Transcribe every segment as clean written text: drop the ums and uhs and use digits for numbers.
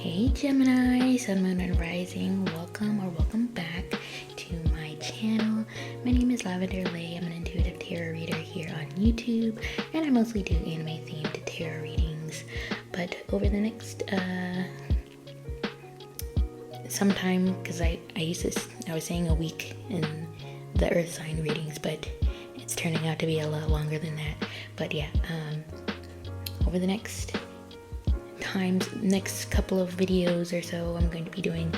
Hey Gemini, Sun, Moon, and Rising. Welcome back to my channel. My name is Lavender Lay. I'm an intuitive tarot reader here on YouTube, and I mostly do anime themed tarot readings. But over the next sometime, because I was saying a week in the Earth sign readings, but it's turning out to be a lot longer than that. But yeah, over the next couple of videos or so, I'm going to be doing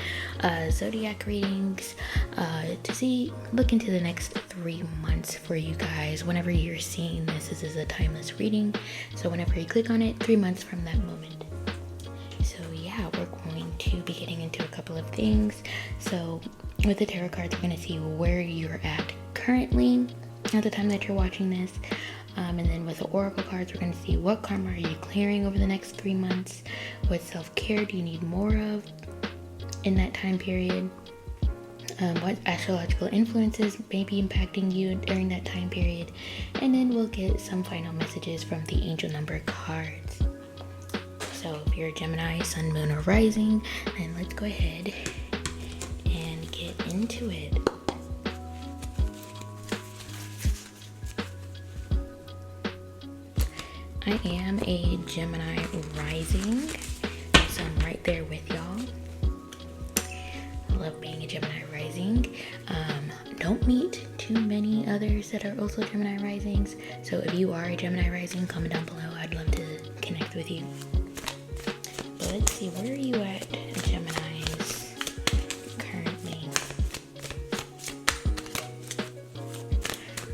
zodiac readings to look into the next 3 months for you guys. Whenever you're seeing this is a timeless reading, so whenever you click on it, 3 months from that moment. So yeah, we're going to be getting into a couple of things. So with the tarot cards, we're going to see where you're at currently at the time that you're watching this. And then with the oracle cards, we're going to see what karma are you clearing over the next 3 months, what self-care do you need more of in that time period, what astrological influences may be impacting you during that time period, and then we'll get some final messages from the angel number cards. So if you're a Gemini, Sun, Moon, or Rising, then let's go ahead and get into it. I am a Gemini rising, so I'm right there with y'all. I love being a Gemini rising. Don't meet too many others that are also Gemini risings, so if you are a Gemini rising, comment down below. I'd love to connect with you. But let's see, where are you at, Geminis, currently?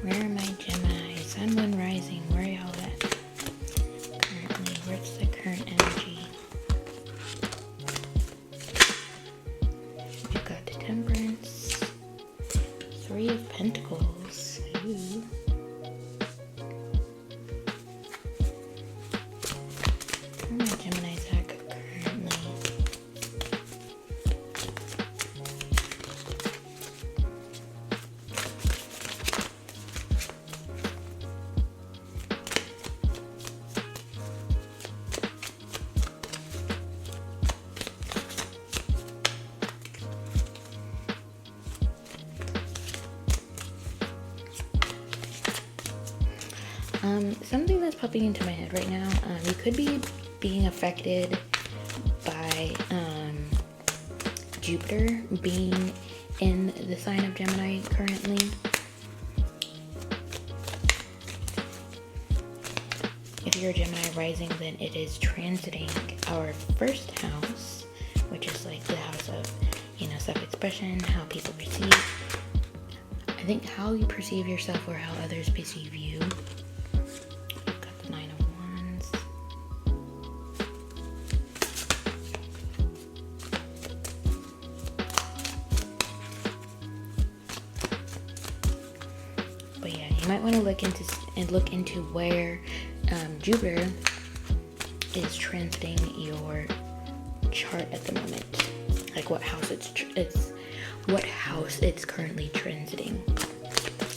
Where are my Gemini, Sun, Moon, Rising? Where are y'all at? What's the current energy? We've got the Temperance, 3 of Pentacles. Ooh. Where are my Gemini's at currently? Something that's popping into my head right now, you could be being affected by Jupiter being in the sign of Gemini currently. If you're a Gemini rising, then it is transiting our first house, which is like the house of, self-expression, how people perceive. I think how you perceive yourself or how others perceive you. You might want to look into where Jupiter is transiting your chart at the moment, like what house it's currently transiting.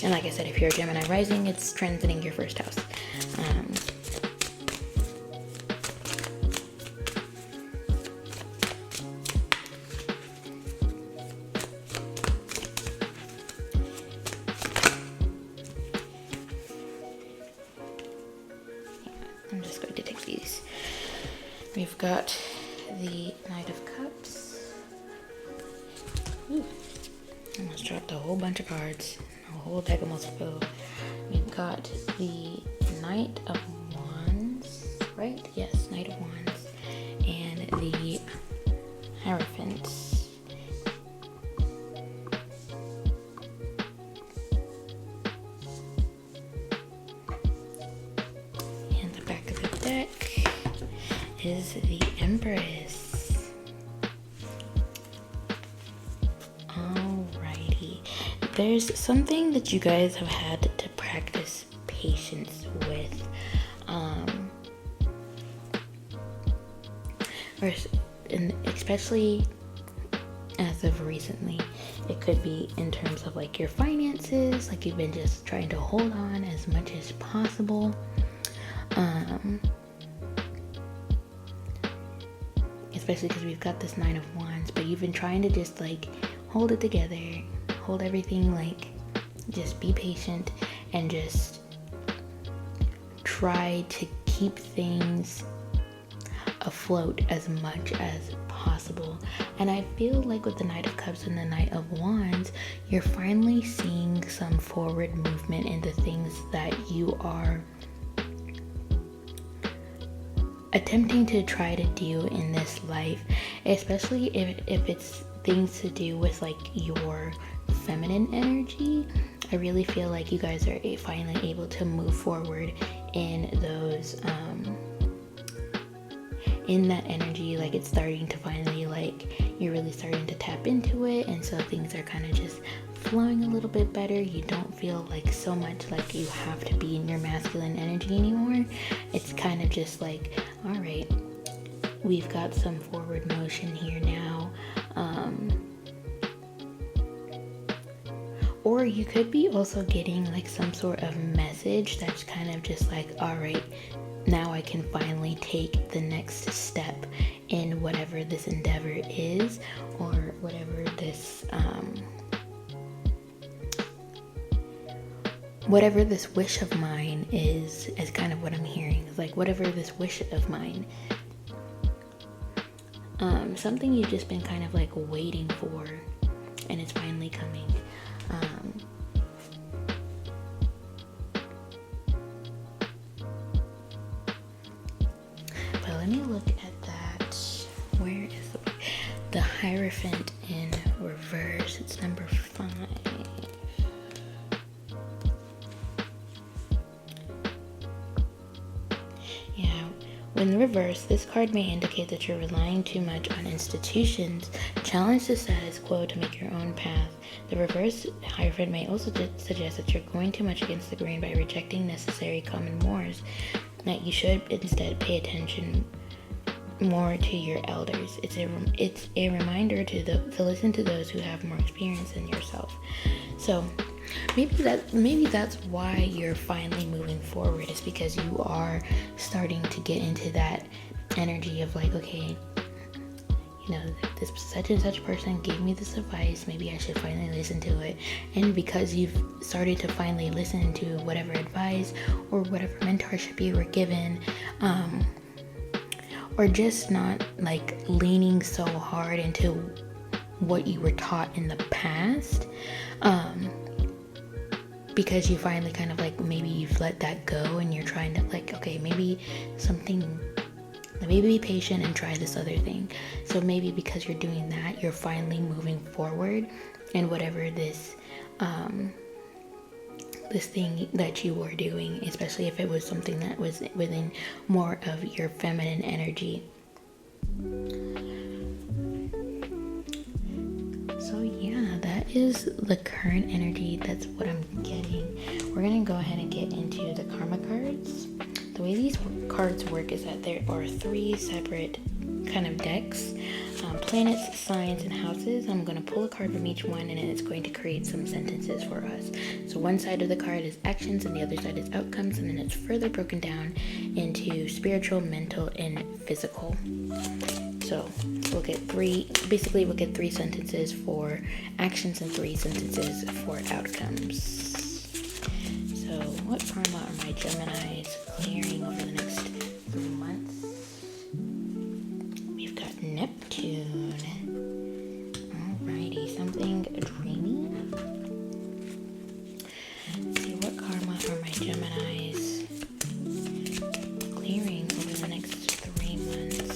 And like I said, if you're a Gemini rising, it's transiting your first house. I'm just going to take these. We've got the Knight of Cups. Ooh, almost dropped a whole bunch of cards. A whole deck almost filled. We've got the Knight of Wands, right? Yes, Knight of Wands. And the Hierophant. Deck is the Empress. Alrighty. There's something that you guys have had to practice patience with. And especially as of recently. It could be in terms of like your finances, like you've been just trying to hold on as much as possible. especially because we've got this 9 of Wands, but you've been trying to just like hold it together, hold everything, like just be patient and just try to keep things afloat as much as possible. And I feel like with the Knight of Cups and the Knight of Wands, you're finally seeing some forward movement in the things that you are attempting to try to do in this life, especially if it's things to do with like your feminine energy. I really feel like you guys are finally able to move forward in those in that energy. Like it's starting to finally, like you're really starting to tap into it, and so things are kind of just flowing a little bit better. You don't feel like so much like you have to be in your masculine energy anymore. It's kind of just like, all right, we've got some forward motion here now. Or you could be also getting like some sort of message that's kind of just like, all right, now I can finally take the next step in whatever this endeavor is, or whatever this wish of mine is kind of what I'm hearing. It's like whatever this wish of mine, something you've just been kind of like waiting for, and it's finally coming. But let me look at that. Where is the Hierophant in reverse? It's number 5. When reversed, this card may indicate that you're relying too much on institutions, challenge the status quo to make your own path. The reverse Hierophant may also suggest that you're going too much against the grain by rejecting necessary common mores, that you should instead pay attention more to your elders. It's a reminder to listen to those who have more experience than yourself. So maybe that's why you're finally moving forward, is because you are starting to get into that energy of like, okay, you know, this such and such person gave me this advice, maybe I should finally listen to it. And because you've started to finally listen to whatever advice or whatever mentorship you were given, or just not like leaning so hard into what you were taught in the past, because you finally kind of like, maybe you've let that go and you're trying to like, okay, maybe be patient and try this other thing. So maybe because you're doing that, you're finally moving forward, and whatever this thing that you were doing, especially if it was something that was within more of your feminine energy. So yeah, that is the current energy. That's what I'm getting. We're gonna go ahead and get into the karma cards. The way these cards work is that there are 3 separate kind of decks, planets, signs, and houses. I'm going to pull a card from each one, and then it's going to create some sentences for us. So one side of the card is actions and the other side is outcomes, and then it's further broken down into spiritual, mental, and physical. So we'll get 3 sentences for actions and 3 sentences for outcomes. So what karma are my Geminis clearing over the next 3 months? We've got Neptune. Alrighty, something dreamy. Let's see, what karma are my Geminis clearing over the next 3 months?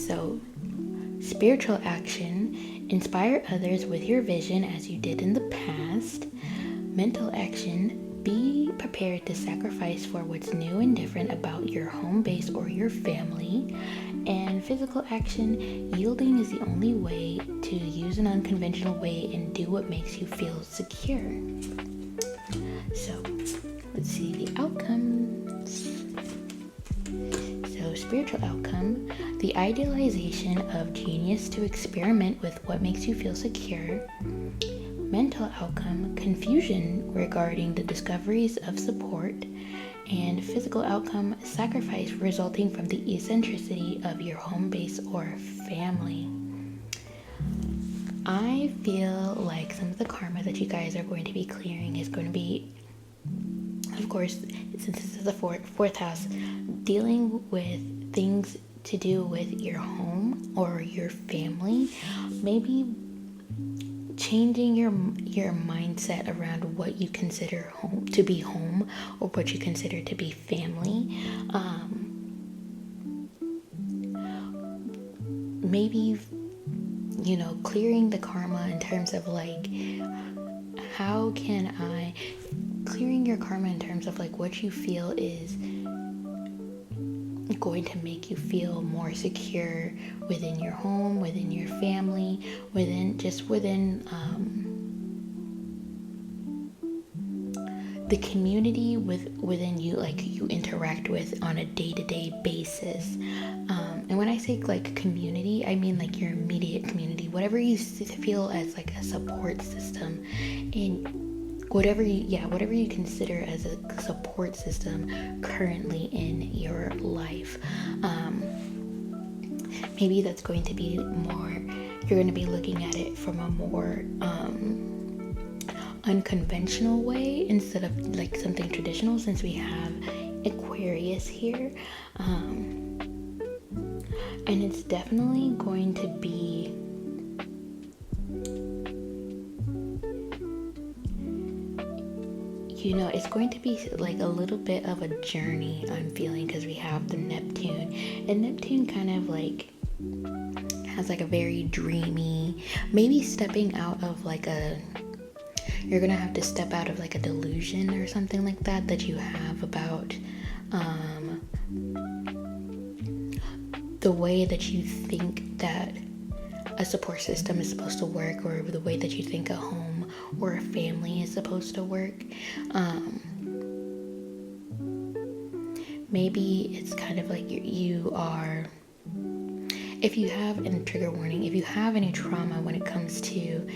So, spiritual action, inspire others with your vision as you did in the past. Mental action, be prepared to sacrifice for what's new and different about your home base or your family. And physical action, yielding is the only way to use an unconventional way and do what makes you feel secure. So, let's see the outcomes. So, spiritual outcome, the idealization of genius to experiment with what makes you feel secure. Mental outcome, confusion regarding the discoveries of support. And physical outcome, sacrifice resulting from the eccentricity of your home base or family. I feel like some of the karma that you guys are going to be clearing is going to be, of course, since this is the fourth house, dealing with things to do with your home or your family. Maybe changing your mindset around what you consider home to be home or what you consider to be family. Maybe, clearing the karma in terms of like, how can I, clearing your karma in terms of like what you feel is going to make you feel more secure within your home, within your family, within the community within you, like you interact with on a day-to-day basis. And when I say like community, I mean like your immediate community, whatever you feel as like a support system, and whatever you consider as a support system currently in your life. Maybe that's going to be more, you're going to be looking at it from a more unconventional way instead of like something traditional, since we have Aquarius here. And it's definitely going to be it's going to be like a little bit of a journey, I'm feeling, because we have the Neptune, and Neptune kind of like has like a very dreamy, maybe stepping out of like you're gonna have to step out of like a delusion or something like that you have about the way that you think that a support system is supposed to work, or the way that you think a home or a family is supposed to work. Maybe it's kind of like you are, if you have, and trigger warning, if you have any trauma when it comes to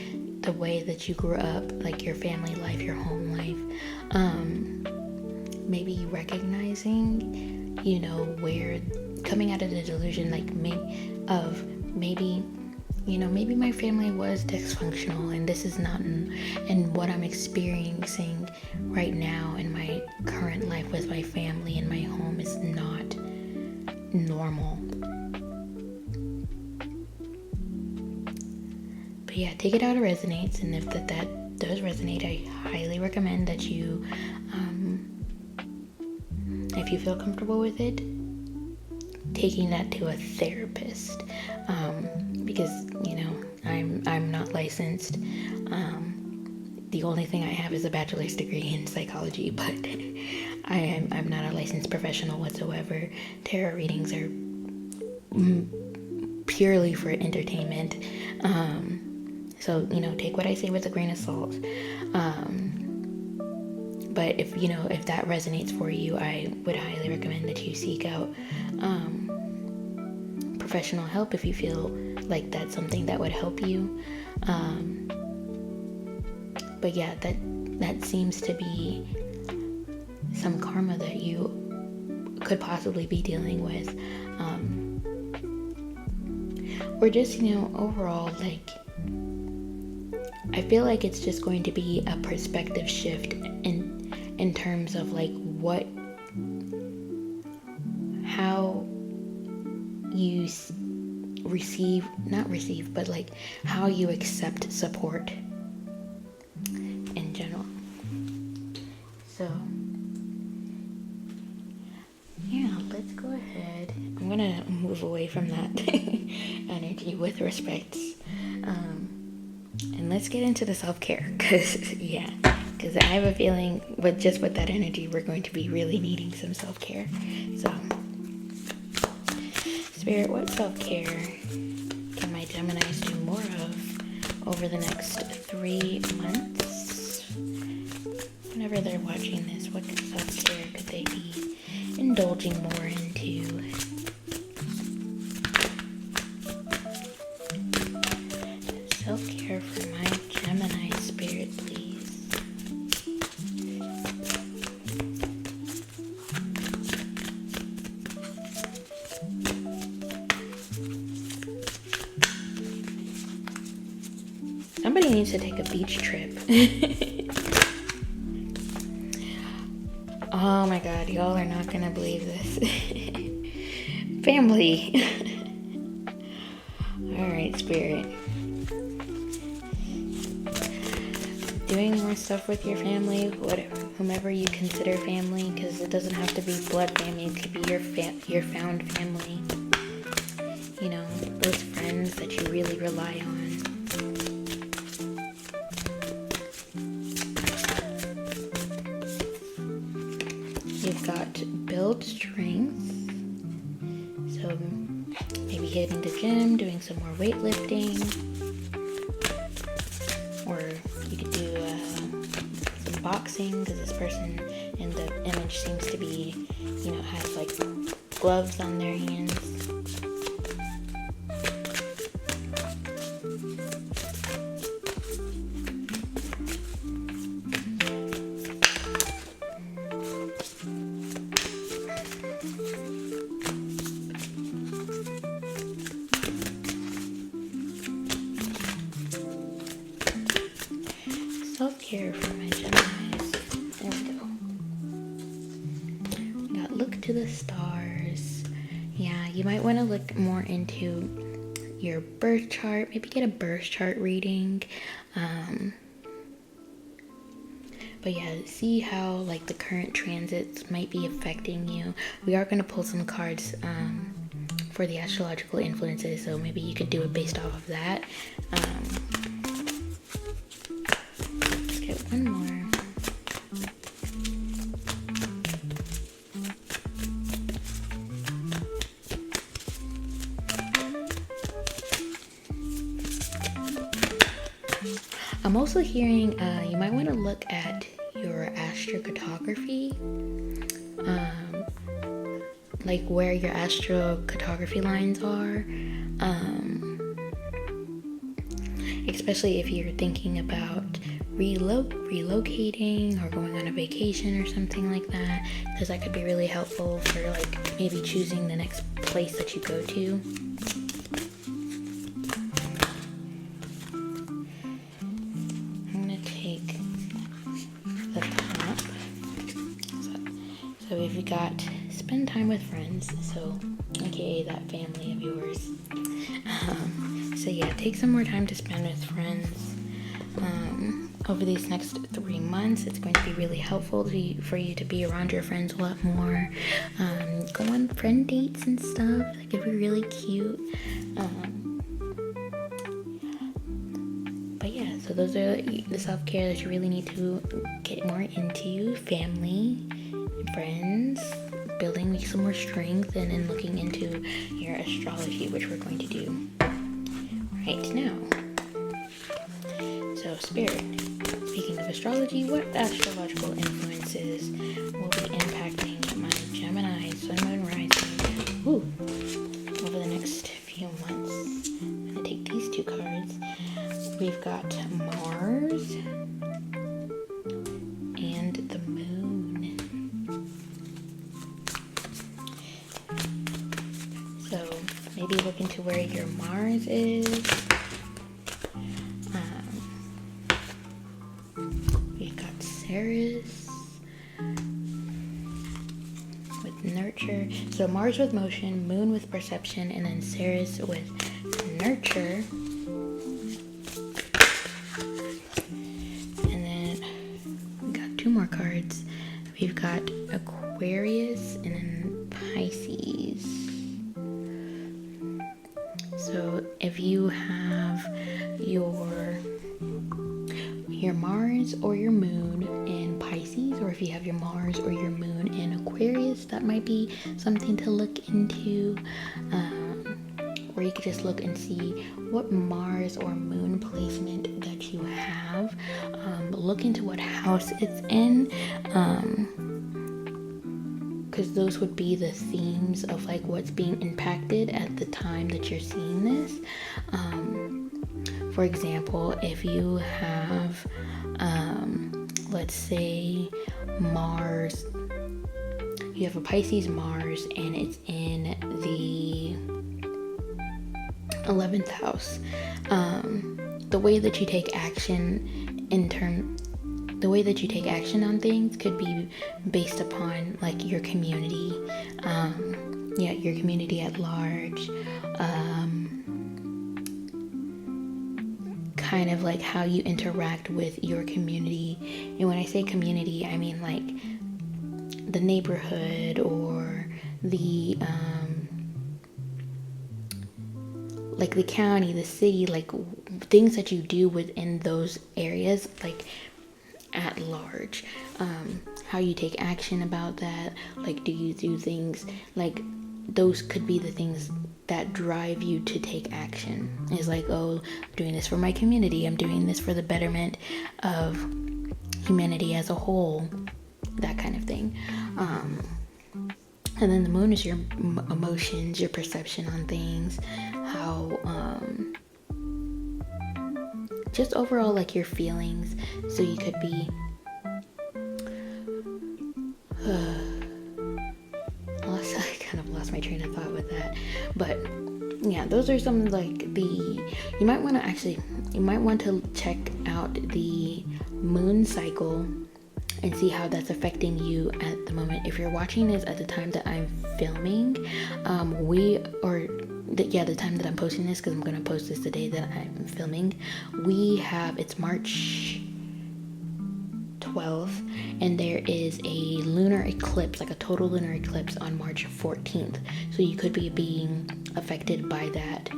the way that you grew up, like your family life, your home life, maybe recognizing, where, coming out of the delusion, like maybe my family was dysfunctional, and this is not, and what I'm experiencing right now in my current life with my family and my home is not normal. But yeah, take it how it resonates, and if that does resonate, I highly recommend that you, if you feel comfortable with it, taking that to a therapist, because I'm not licensed. The only thing I have is a bachelor's degree in psychology, but I'm not a licensed professional whatsoever. Tarot readings are purely for entertainment, so take what I say with a grain of salt. But if that resonates for you, I would highly recommend that you seek out professional help if you feel like that's something that would help you. But yeah, that seems to be some karma that you could possibly be dealing with, or just overall, like, I feel like it's just going to be a perspective shift in terms of like how you but like how you accept support in general. So yeah, let's go ahead. I'm gonna move move away from that energy with respect. And let's get into the self-care, because I have a feeling with that energy, we're going to be really needing some self-care. So, Spirit, what self-care can my Geminis do more of over the next 3 months? Whenever they're watching this, what self-care could they be indulging more into? Self-care for my Gemini spirit, please. Somebody needs to take a beach trip. Oh my god, y'all are not gonna believe this. Family. Alright, Spirit. Doing more stuff with your family, whomever you consider family, because it doesn't have to be blood family, it could be your found family. You know, those friends that you really rely on. You've got build strength, so maybe hitting the gym, doing some more weightlifting, or you could do some boxing, because this person in the image seems to be, you know, has like gloves on their hands. Self-care for my Geminis. There we go. We got look to the stars. Yeah, you might want to look more into your birth chart. Maybe get a birth chart reading. But yeah, see how like the current transits might be affecting you. We are going to pull some cards for the astrological influences, so maybe you could do it based off of that. Let's get one more. I'm also hearing you might want to look at your astrocartography, like where your astrocartography lines are, especially if you're thinking about relocating or going on a vacation or something like that, because that could be really helpful for like maybe choosing the next place that you go to. So if you got spend time with friends, so aka that family of yours. So yeah, take some more time to spend with friends over these next 3 months. It's going to be really helpful for you to be around your friends a lot more. Go on friend dates and stuff. That could be really cute. But yeah, so those are the self-care that you really need to get more into. Family, friends, building some more strength, and then looking into your astrology, which we're going to do right now. So Spirit, speaking of astrology, what astrological influences will be impacting my Gemini, Sun, Moon, Rising over the next few months? I'm going to take these two cards. We've got Mars and the Moon. So maybe look into where your Mars is. We've got Ceres with nurture. So Mars with motion, Moon with perception, and then Ceres with nurture. And then we got two more cards. We've got Aquarius and then Pisces. So if you have your Mars or your moon in Pisces, or if you have your Mars or your moon in Aquarius, that might be something to look into. Or you could just look and see what Mars or moon placement that you have. Look into what house it's in, because those would be the themes of like what's being impacted at the time that you're seeing this. For example, if you have, let's say Mars, you have a Pisces Mars and it's in the 11th house. The way that you take action on things could be based upon like your community, your community at large, kind of like how you interact with your community. And when I say community, I mean like the neighborhood or the like the county, the city, like things that you do within those areas, like at large. How you take action about that, like do you do things, like those could be the things that drive you to take action. It's like, oh, I'm doing this for my community, I'm doing this for the betterment of humanity as a whole, that kind of thing. And then the moon is your emotions, your perception on things, how just overall like your feelings. So you could be I kind of lost my train of thought with that, but yeah, those are some like you might want to check out the moon cycle and see how that's affecting you at the moment. If you're watching this at the time that I'm filming, the time that I'm posting this, because I'm going to post this the day that I'm filming, it's March 12th, and there is a lunar eclipse, like a total lunar eclipse on March 14th. So you could be being affected by that,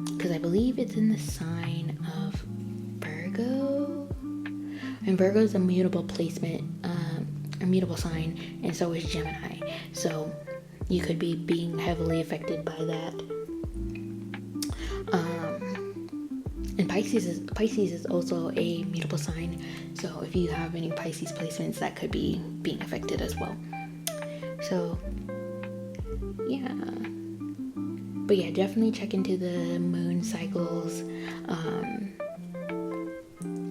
because I believe it's in the sign of Virgo. And Virgo is a mutable placement, a mutable sign, and so is Gemini. So you could be being heavily affected by that. And Pisces is also a mutable sign. So if you have any Pisces placements, that could be being affected as well. So yeah. But yeah, definitely check into the moon cycles.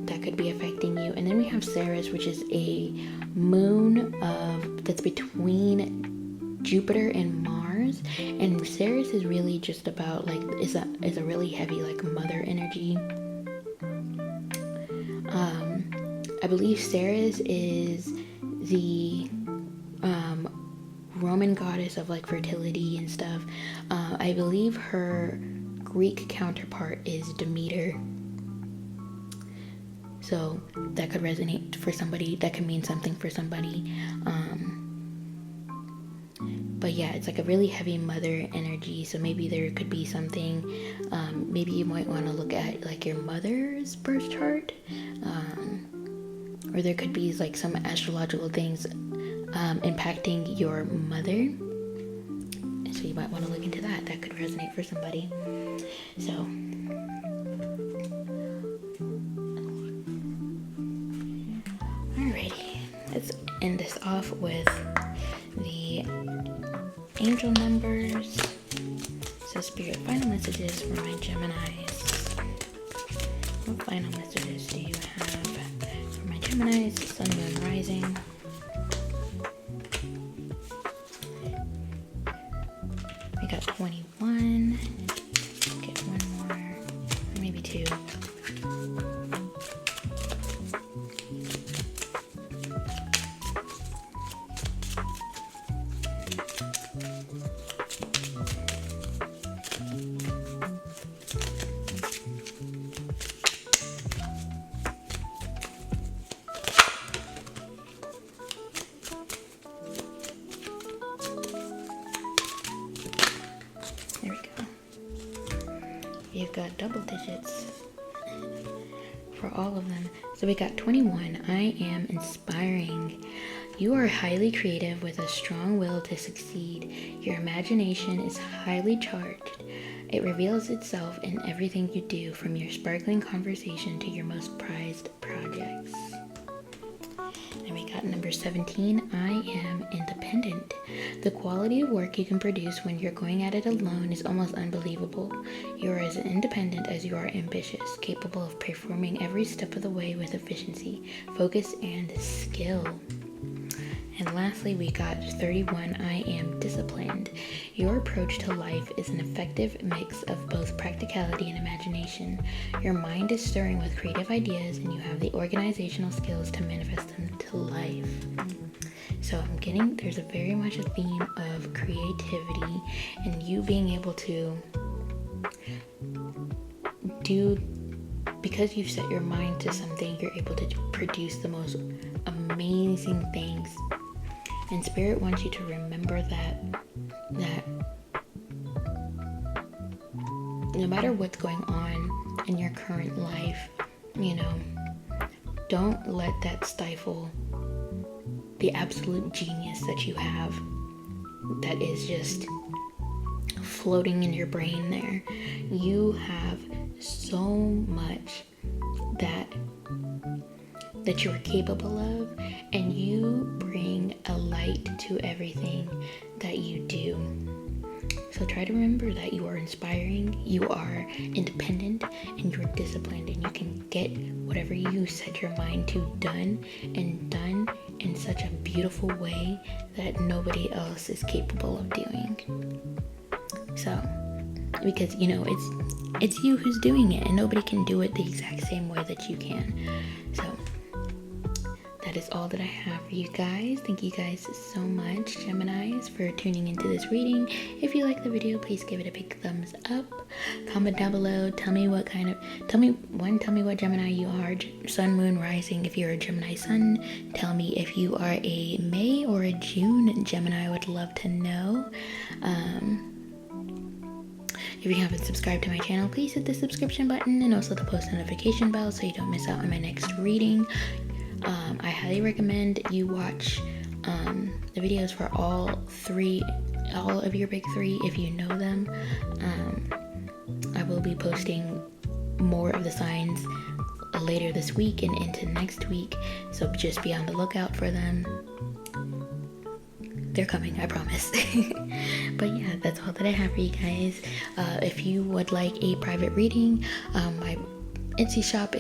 That could be affecting you. And then we have Ceres, which is a moon that's between Jupiter and Mars. And Ceres is really just about like is a really heavy like mother energy. I believe Ceres is the Roman goddess of like fertility and stuff. I believe her Greek counterpart is Demeter. So that could resonate for somebody, that could mean something for somebody. But yeah, it's like a really heavy mother energy. So maybe there could be something, maybe you might want to look at like your mother's birth chart. Or there could be like some astrological things impacting your mother. So you might want to look into that. That could resonate for somebody. So let's end this off with the angel numbers. So Spirit, final messages for my Geminis. What final messages do you have for my Geminis? Sun, Moon, Rising. We got 21. Get one more, or maybe two. There we go. You've got double digits for all of them. So we got 21. I am inspiring. You are highly creative with a strong will to succeed. Your imagination is highly charged. It reveals itself in everything you do, from your sparkling conversation to your most prized projects. And we got number 17. I am independent. The quality of work you can produce when you're going at it alone is almost unbelievable. You are as independent as you are ambitious, capable of performing every step of the way with efficiency, focus, and skill. And lastly, we got 31. I am disciplined. Your approach to life is an effective mix of both practicality and imagination. Your mind is stirring with creative ideas, and you have the organizational skills to manifest them to life. So I'm getting, there's a very much a theme of creativity and you being able to do, because you've set your mind to something, you're able to produce the most amazing things. And Spirit wants you to remember that no matter what's going on in your current life, you know, don't let that stifle the absolute genius that you have, that is just floating in your brain there. You have so much that you're capable of, and you bring a light to everything that you do. So try to remember that you are inspiring, you are independent, and you're disciplined, and you can get whatever you set your mind to done in such a beautiful way that nobody else is capable of doing. So, because you know, it's you who's doing it, and nobody can do it the exact same way that you can. So that is all that I have for you guys. Thank you guys so much, Geminis, for tuning into this reading. If you like the video, please give it a big thumbs up. Comment down below. Tell me what Gemini you are. Sun, moon, rising. If you're a Gemini sun, tell me if you are a May or a June Gemini. I would love to know. If you haven't subscribed to my channel, please hit the subscription button and also the post notification bell so you don't miss out on my next reading. I highly recommend you watch the videos for all of your big three if you know them. I will be posting more of the signs later this week and into next week, so just be on the lookout for them. They're coming, I promise. But yeah, that's all that I have for you guys. If you would like a private reading, my Etsy shop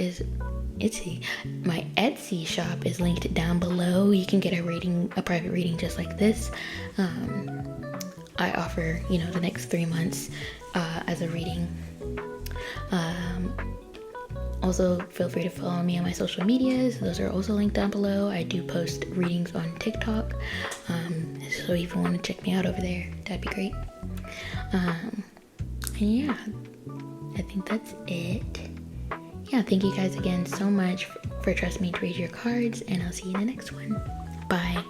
is linked down below. You can get a private reading just like this. I offer, the next 3 months as a reading. Also, feel free to follow me on my social medias. Those are also linked down below. I do post readings on TikTok. So if you want to check me out over there, that'd be great. And yeah, I think that's it. Yeah, thank you guys again so much for trusting me to read your cards, and I'll see you in the next one. Bye.